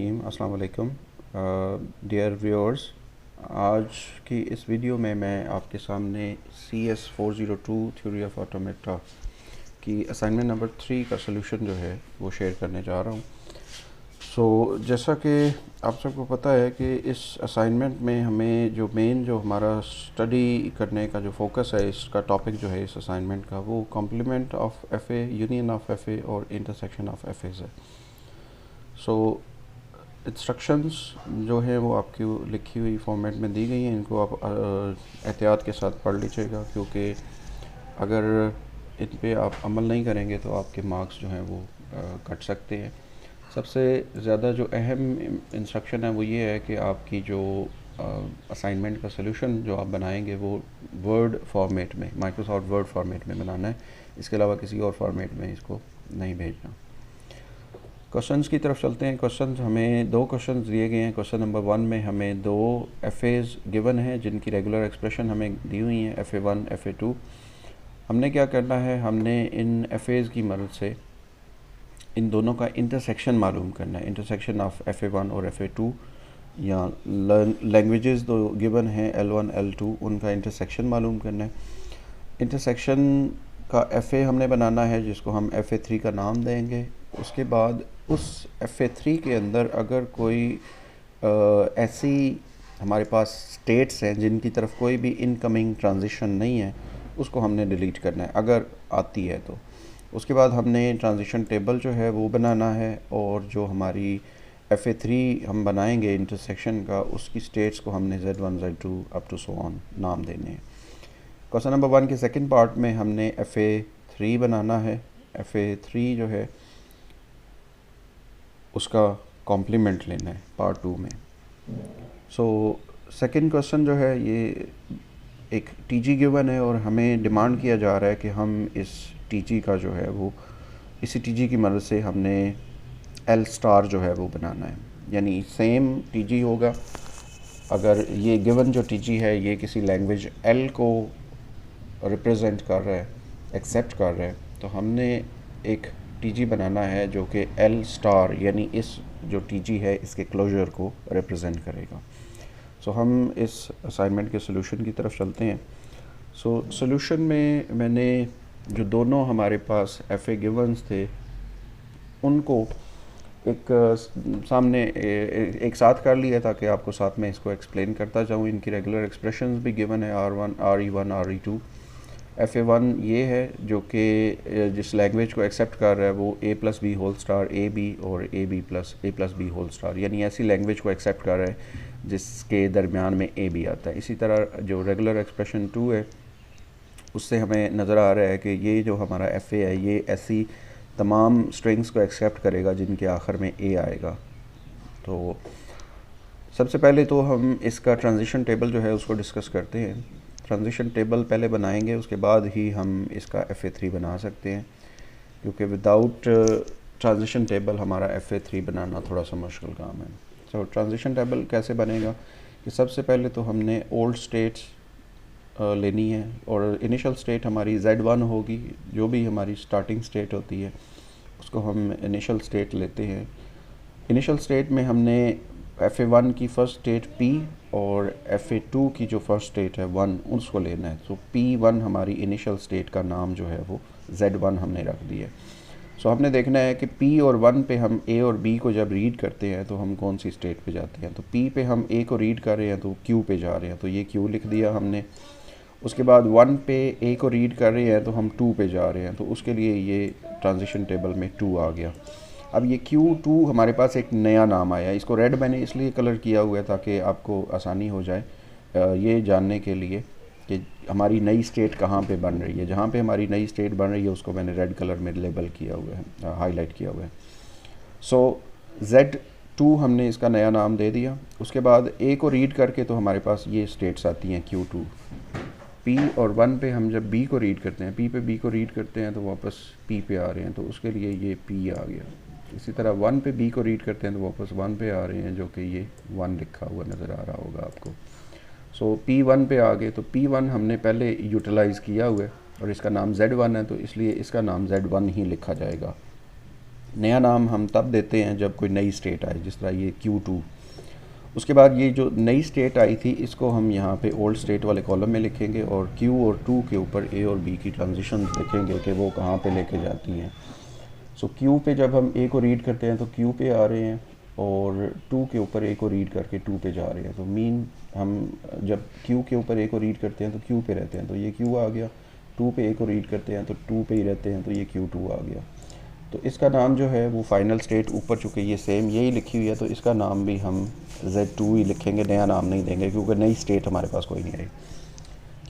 अस्सलाम वालेकुम dear viewers. आज की इस वीडियो में मैं आपके सामने CS402 थ्योरी ऑफ ऑटोमेटा की असाइनमेंट नंबर 3 का सलूशन जो है वो शेयर करने जा रहा हूँ। जैसा कि आप सबको पता है कि इस असाइनमेंट में हमें जो हमारा स्टडी करने का जो फोकस है, इसका टॉपिक जो है इस असाइनमेंट का, वो complement of FA, union of FA और इंटरसेक्शन ऑफ एफ़ेज़ है। इंस्ट्रक्शंस जो है वो आपकी लिखी हुई फॉर्मेट में दी गई हैं। इनको आप एहतियात के साथ पढ़ लीजिएगा, क्योंकि अगर इन पे आप अमल नहीं करेंगे तो आपके मार्क्स जो हैं वो कट सकते हैं। सबसे ज़्यादा जो अहम इंस्ट्रक्शन है वो ये है कि आपकी जो असाइनमेंट का सलूशन जो आप बनाएंगे वो वर्ड फॉर्मेट में, माइक्रोसॉफ्ट वर्ड फॉर्मेट में बनाना है। इसके अलावा किसी और फॉर्मेट में इसको नहीं भेजना। क्वेश्चंस की तरफ चलते हैं। क्वेश्चंस हमें दो क्वेश्चंस दिए गए हैं। क्वेश्चन नंबर 1 में हमें दो एफ़ेज़ गिवन हैं जिनकी रेगुलर एक्सप्रेशन हमें दी हुई हैं, FA1 FA2। हमने क्या करना है, हमने इन एफ़ेज़ की मदद से इन दोनों का इंटरसेक्शन मालूम करना है। इंटरसेक्शन ऑफ FA1 और FA2, या लैंग्वेजेस दो गिवन हैं L1 L2, उनका इंटरसेक्शन मालूम करना है। इंटरसेक्शन का FA हमने बनाना है जिसको हम FA3 का नाम देंगे। उसके बाद उस FA3 के अंदर अगर कोई ऐसी हमारे पास स्टेट्स हैं जिनकी तरफ कोई भी इनकमिंग ट्रांजिशन नहीं है, उसको हमने डिलीट करना है अगर आती है तो। उसके बाद हमने ट्रांजिशन टेबल जो है वो बनाना है, और जो हमारी FA3 हम बनाएंगे इंटरसेक्शन का, उसकी स्टेट्स को हमने Z1 Z2 up to so on नाम देने हैं। क्वेश्चन नंबर 1 के सेकंड पार्ट में हमने FA3 बनाना है। FA3 जो है उसका कॉम्प्लीमेंट लेना है पार्ट 2 में। सेकंड क्वेश्चन जो है ये एक TG गिवन है और हमें डिमांड किया जा रहा है कि हम इस TG का जो है वो, इसी TG की मदद से हमने L स्टार जो है वो बनाना है। यानी सेम TG होगा। अगर ये गिवन जो TG है ये किसी लैंग्वेज L को रिप्रेजेंट कर रहा है, एक्सेप्ट कर रहा है, तो हमने एक TG बनाना है जो कि L स्टार यानी इस जो TG है इसके क्लोजर को रिप्रेजेंट करेगा। हम इस असाइनमेंट के सॉल्यूशन की तरफ चलते हैं। सॉल्यूशन में मैंने जो दोनों हमारे पास FA गिवन्स थे उनको एक सामने एक साथ कर लिया ताकि आपको साथ में इसको एक्सप्लेन करता जाऊँ। इनकी रेगुलर एक्सप्रेशंस भी गिवन है, R1 RE1 RE2। FA1 ये है जो कि जिस लैंग्वेज को एक्सेप्ट कर रहा है वो A+B होल स्टार AB और A+B होल स्टार, यानी ऐसी लैंग्वेज को एक्सेप्ट कर रहा है जिसके दरमियान में AB आता है। इसी तरह जो रेगुलर एक्सप्रेशन 2 है उससे हमें नज़र आ रहा है कि ये जो हमारा FA है ये ऐसी तमाम स्ट्रिंग्स को एक्सेप्ट करेगा जिनके आखिर में A आएगा। तो सबसे पहले तो हम इसका ट्रांजिशन टेबल जो है उसको डिस्कस करते हैं। ट्रांजिशन टेबल पहले बनाएंगे, उसके बाद ही हम इसका FA3 बना सकते हैं, क्योंकि विदाउट ट्रांजिशन टेबल हमारा FA3 बनाना थोड़ा सा मुश्किल काम है। ट्रांजिशन टेबल कैसे बनेगा कि सबसे पहले तो हमने ओल्ड स्टेट्स लेनी है, और इनिशियल स्टेट हमारी Z1 होगी। जो भी हमारी स्टार्टिंग स्टेट होती है उसको हम इनिशियल स्टेट लेते हैं। इनिशियल स्टेट में हमने FA1 की फ़र्स्ट स्टेट P और FA2 की जो फर्स्ट स्टेट है 1 उसको लेना है। P1 हमारी इनिशियल स्टेट का नाम जो है वो Z1 हमने रख दिया है। हमने देखना है कि P और 1 पे हम A और B को जब रीड करते हैं तो हम कौन सी स्टेट पे जाते हैं। तो P पे हम A को रीड कर रहे हैं तो Q पे जा रहे हैं, तो ये Q लिख दिया हमने। उसके बाद 1 पे A को रीड कर रहे हैं तो हम 2 पे जा रहे हैं, तो उसके लिए ये ट्रांजिशन टेबल में 2 आ गया। अब ये Q2 हमारे पास एक नया नाम आया। इसको रेड मैंने इसलिए कलर किया हुआ है ताकि आपको आसानी हो जाए ये जानने के लिए कि हमारी नई स्टेट कहाँ पे बन रही है। जहाँ पे हमारी नई स्टेट बन रही है उसको मैंने रेड कलर में लेबल किया हुआ है, हाईलाइट किया हुआ है। Z2 हमने इसका नया नाम दे दिया। उसके बाद A को रीड करके तो हमारे पास ये स्टेट्स आती हैं Q2। P और 1 पे हम जब B को रीड करते हैं, P पे B को रीड करते हैं तो वापस P पे आ रहे हैं, तो उसके लिए ये P आ गया। इसी तरह 1 पे B को रीड करते हैं तो वापस 1 पे आ रहे हैं, जो कि ये 1 लिखा हुआ नज़र आ रहा होगा आपको। P1 पे आ गए, तो P1 हमने पहले यूटिलाइज़ किया हुआ है और इसका नाम Z1 है, तो इसलिए इसका नाम Z1 ही लिखा जाएगा। नया नाम हम तब देते हैं जब कोई नई स्टेट आए, जिस तरह ये Q2। उसके बाद ये जो नई स्टेट आई थी इसको हम यहाँ पे ओल्ड स्टेट वाले कॉलम में लिखेंगे और Q और 2 के ऊपर A और B की ट्रांजिशन देखेंगे कि वो कहाँ पे लेके जाती हैं। सो Q पे जब हम A को रीड करते हैं तो Q पे आ रहे हैं, और 2 के ऊपर A को रीड करके 2 पे जा रहे हैं। तो मीन हम जब Q के ऊपर A को रीड करते हैं तो Q पे रहते हैं, तो ये Q आ गया। 2 पे A को रीड करते हैं तो 2 पे ही रहते हैं, तो ये Q2 आ गया। तो इसका नाम जो है वो फाइनल स्टेट ऊपर चुके ये सेम यही लिखी हुई है, तो इसका नाम भी हम Z2 ही लिखेंगे, नया नाम नहीं देंगे क्योंकि नई स्टेट हमारे पास कोई नहीं आई।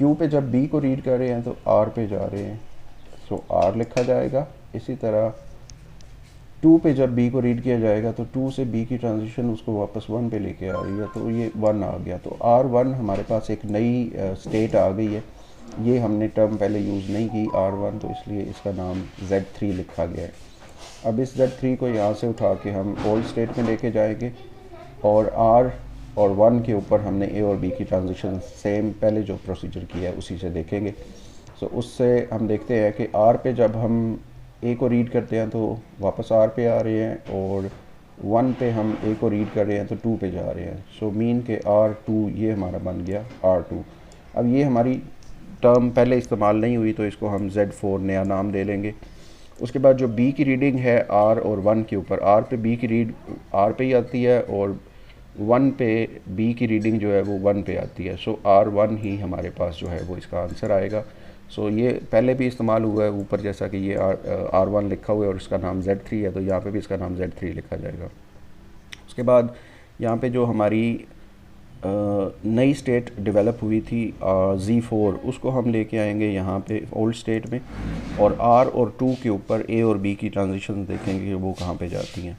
Q पे जब B को रीड कर रहे हैं तो R पे जा रहे हैं, सो R लिखा जाएगा। इसी तरह 2 पे जब B को रीड किया जाएगा तो 2 से B की ट्रांजिशन उसको वापस 1 पे लेके आ रही है, तो ये 1 आ गया। तो R1 हमारे पास एक नई स्टेट आ गई है। ये हमने टर्म पहले यूज़ नहीं की R1, तो इसलिए इसका नाम Z3 लिखा गया है। अब इस Z3 को यहाँ से उठा के हम ओल्ड स्टेट में लेके जाएंगे, और R और 1 के ऊपर हमने A और B की ट्रांजिशन सेम पहले जो प्रोसीजर किया है उसी से देखेंगे। सो उससे हम देखते हैं कि R पे जब हम A को रीड करते हैं तो वापस R पे आ रहे हैं, और 1 पे हम A को रीड कर रहे हैं तो 2 पे जा रहे हैं। सो मीन के R2 ये हमारा बन गया R2। अब ये हमारी टर्म पहले इस्तेमाल नहीं हुई तो इसको हम Z4 नया नाम दे लेंगे। उसके बाद जो B की रीडिंग है R और 1 के ऊपर, R पे B की रीड R पे ही आती है, और 1 पे B की रीडिंग जो है वो 1 पे आती है। सो R1 ही हमारे पास जो है वो इसका आंसर आएगा। सो ये पहले भी इस्तेमाल हुआ है ऊपर, जैसा कि ये R1 लिखा हुआ है और इसका नाम Z3 है, तो यहाँ पे भी इसका नाम Z3 लिखा जाएगा। उसके बाद यहाँ पे जो हमारी नई स्टेट डेवलप हुई थी Z4, उसको हम लेके आएंगे यहाँ पे ओल्ड स्टेट में, और R और 2 के ऊपर A और B की ट्रांजिशन देखेंगे कि वो कहाँ पे जाती हैं।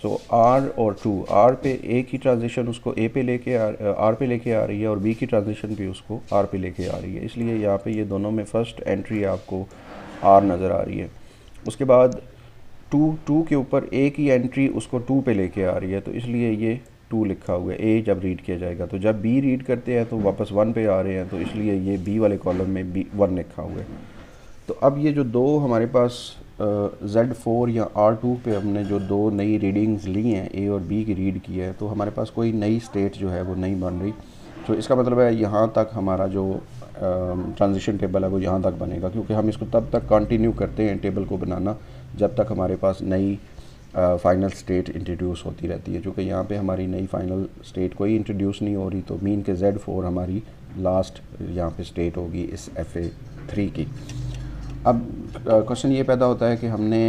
सो R और 2, R पे A की ट्रांजिशन उसको A पे लेके R पे लेके आ रही है, और B की ट्रांजिशन भी उसको R पे लेके आ रही है, इसलिए यहाँ पे ये दोनों में फ़र्स्ट एंट्री आपको R नज़र आ रही है। उसके बाद 2 के ऊपर A की एंट्री उसको 2 पे लेके आ रही है, तो इसलिए ये 2 लिखा हुआ है। A जब रीड किया जाएगा, तो जब B रीड करते हैं तो वापस 1 पे आ रहे हैं, तो इसलिए ये B वाले कॉलम में B1 लिखा हुआ है। तो अब ये जो दो हमारे पास Z4 या R2 पे हमने जो दो नई रीडिंग्स ली हैं, A और B की रीड की है, तो हमारे पास कोई नई स्टेट जो है वो नहीं बन रही। तो इसका मतलब है यहाँ तक हमारा जो ट्रांजिशन टेबल है वो यहाँ तक बनेगा, क्योंकि हम इसको तब तक कंटिन्यू करते हैं टेबल को बनाना जब तक हमारे पास नई फ़ाइनल स्टेट इंट्रोड्यूस होती रहती है। चूँकि यहाँ पे हमारी नई फ़ाइनल स्टेट कोई इंट्रोड्यूस नहीं हो रही, तो मीन के Z4 हमारी लास्ट यहाँ पे स्टेट होगी इस FA3 की। अब क्वेश्चन ये पैदा होता है कि हमने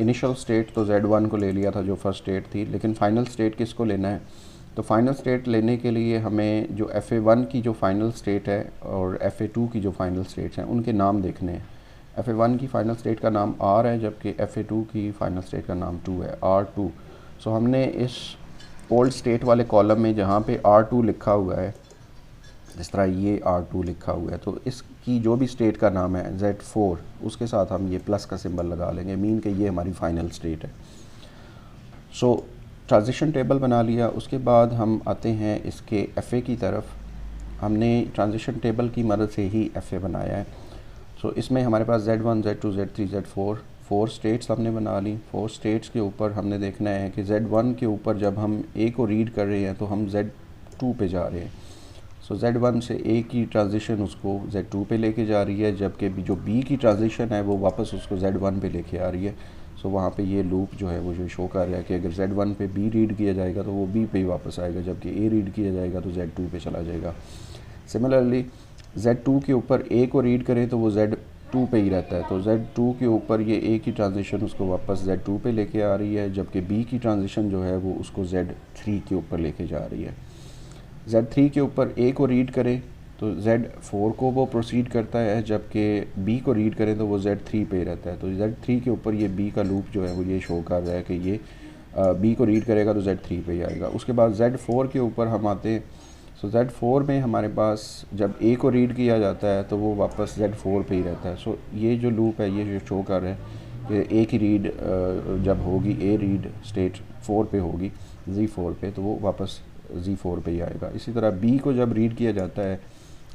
इनिशियल स्टेट तो Z1 को ले लिया था जो फर्स्ट स्टेट थी, लेकिन फ़ाइनल स्टेट किसको लेना है? तो फाइनल स्टेट लेने के लिए हमें जो FA1 की जो फाइनल स्टेट है और FA2 की जो फाइनल स्टेट्स हैं उनके नाम देखने हैं। FA1 की फ़ाइनल स्टेट का नाम R है, जबकि FA2 की फ़ाइनल स्टेट का नाम 2 है, R2। सो हमने इस ओल्ड स्टेट वाले कॉलम में जहाँ पे R2 लिखा हुआ है, जिस तरह ये R2 लिखा हुआ है, तो इसकी जो भी स्टेट का नाम है Z4, उसके साथ हम ये प्लस का सिंबल लगा लेंगे, मीन कि ये हमारी फ़ाइनल स्टेट है। सो ट्रांजिशन टेबल बना लिया। उसके बाद हम आते हैं इसके FA की तरफ। हमने ट्रांजिशन टेबल की मदद से ही FA बनाया है। सो इसमें हमारे पास Z1, Z2, Z3, Z4 4 states हमने बना ली। 4 स्टेट्स के ऊपर हमने देखना है कि Z1 के ऊपर जब हम A को रीड कर रहे हैं तो हम Z2 पे जा रहे हैं। सो Z1 से A की ट्रांजिशन उसको Z2 पे लेके जा रही है, जबकि जो B की ट्रांजिशन है वो वापस उसको Z1 पे लेके आ रही है। सो वहाँ पे ये लूप जो है वो जो शो कर रहा है कि अगर Z1 पे B रीड किया जाएगा तो वो B पे ही वापस आएगा, जबकि A रीड किया जाएगा तो Z2 पे चला जाएगा। सिमिलरली Z2 के ऊपर A को रीड करें तो वो Z2 पे ही रहता है, तो Z2 के ऊपर ये A की ट्रांजिशन उसको वापस Z2 पे लेके आ रही है, जबकि B की ट्रांजिशन जो है वो उसको Z3 के ऊपर लेके जा रही है। Z3 के ऊपर A को रीड करें तो Z4 को वो प्रोसीड करता है, जबकि B को रीड करें तो वो Z3 पे रहता है। तो Z3 के ऊपर ये B का लूप जो है वो ये शो कर रहा है कि ये B को रीड करेगा तो Z3 पे ही आएगा। उसके बाद Z4 के ऊपर हम आते हैं। सो Z4 में हमारे पास जब A को रीड किया जाता है तो वो वापस Z4 पे ही रहता है। सो ये जो लूप है ये जो शो कर रहा है कि A की रीड जब होगी, A रीड स्टेट 4 पे होगी Z4 पे, तो वो वापस Z4 पे ही आएगा। इसी तरह B को जब रीड किया जाता है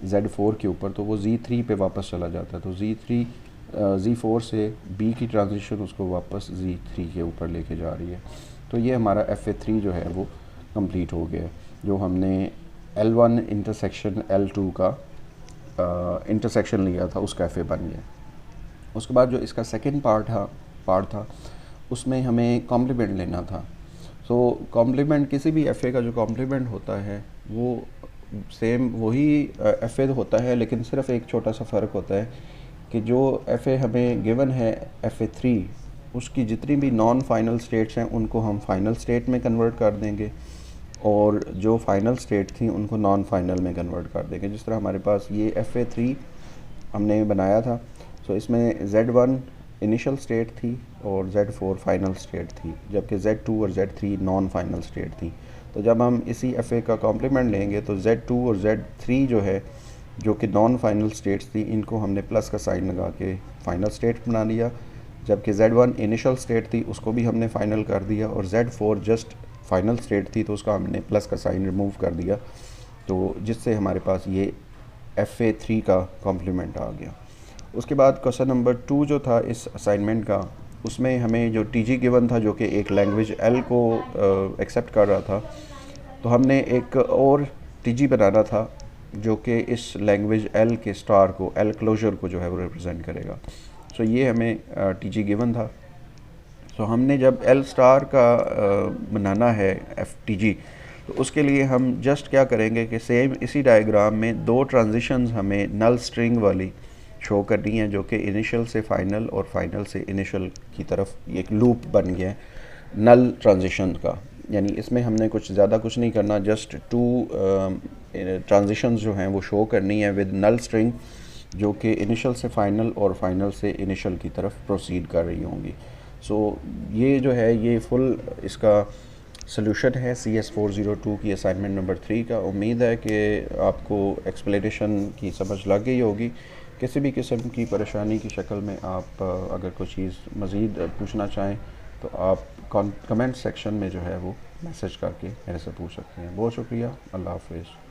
Z4 के ऊपर तो वो Z3 पे वापस चला जाता है, तो Z3 Z4 से B की ट्रांजिशन उसको वापस Z3 के ऊपर लेके जा रही है। तो ये हमारा FA3 जो है वो कंप्लीट हो गया, जो हमने L1 इंटरसेक्शन L2 का इंटरसेक्शन लिया था उसका FA बन गया। उसके बाद जो इसका सेकंड पार्ट था उसमें हमें कॉम्प्लीमेंट लेना था। सो कॉम्प्लीमेंट, किसी भी FA का जो कॉम्प्लीमेंट होता है वो सेम वही FA होता है, लेकिन सिर्फ एक छोटा सा फ़र्क होता है कि जो FA हमें गिवन है FA3, उसकी जितनी भी नॉन फाइनल स्टेट्स हैं उनको हम फाइनल स्टेट में कन्वर्ट कर देंगे, और जो फाइनल स्टेट थी उनको नॉन फाइनल में कन्वर्ट कर देंगे। जिस तरह हमारे पास ये FA3 हमने बनाया था, सो इसमें Z1 इनिशियल स्टेट थी और Z4 फाइनल स्टेट थी, जबकि Z2 और Z3 नॉन फाइनल स्टेट थी। तो जब हम इसी FA का कॉम्प्लीमेंट लेंगे तो Z2 और Z3 जो है, जो कि नॉन फाइनल स्टेट्स थी, इनको हमने प्लस का साइन लगा के फाइनल स्टेट बना लिया, जबकि Z1 इनिशियल स्टेट थी उसको भी हमने फाइनल कर दिया, और Z4 जस्ट फाइनल स्टेट थी तो उसका हमने प्लस का साइन रिमूव कर दिया, तो जिससे हमारे पास ये FA3 का कॉम्प्लीमेंट आ गया। उसके बाद क्वेश्चन नंबर 2 जो था इस असाइनमेंट का, उसमें हमें जो TG गिवन था जो कि एक लैंग्वेज L को एक्सेप्ट कर रहा था, तो हमने एक और TG बनाना था जो कि इस लैंग्वेज L के स्टार को, L क्लोजर को जो है वो रिप्रेजेंट करेगा। सो ये हमें TG गिवन था। सो हमने जब L स्टार का बनाना है TG, तो उसके लिए हम जस्ट क्या करेंगे कि सेम इसी डायग्राम में दो ट्रांजिशंस हमें नल स्ट्रिंग वाली शो करनी है, जो कि इनिशियल से फाइनल और फाइनल से इनिशियल की तरफ एक लूप बन गया है नल ट्रांजिशन का। यानी इसमें हमने ज़्यादा कुछ नहीं करना, जस्ट 2 ट्रांजिशंस जो हैं वो शो करनी है विद नल स्ट्रिंग, जो कि इनिशियल से फाइनल और फाइनल से इनिशियल की तरफ प्रोसीड कर रही होंगी। सो ये जो है ये फुल इसका सॉल्यूशन है CS402 की असाइनमेंट नंबर 3 का। उम्मीद है कि आपको एक्सप्लेनेशन की समझ लग गई होगी। किसी भी किस्म की परेशानी की शक्ल में आप अगर कोई चीज़ मज़ीद पूछना चाहें तो आप कमेंट सेक्शन में जो है वो मैसेज करके मेरे से पूछ सकते हैं। बहुत शुक्रिया। अल्लाह हाफ़िज़।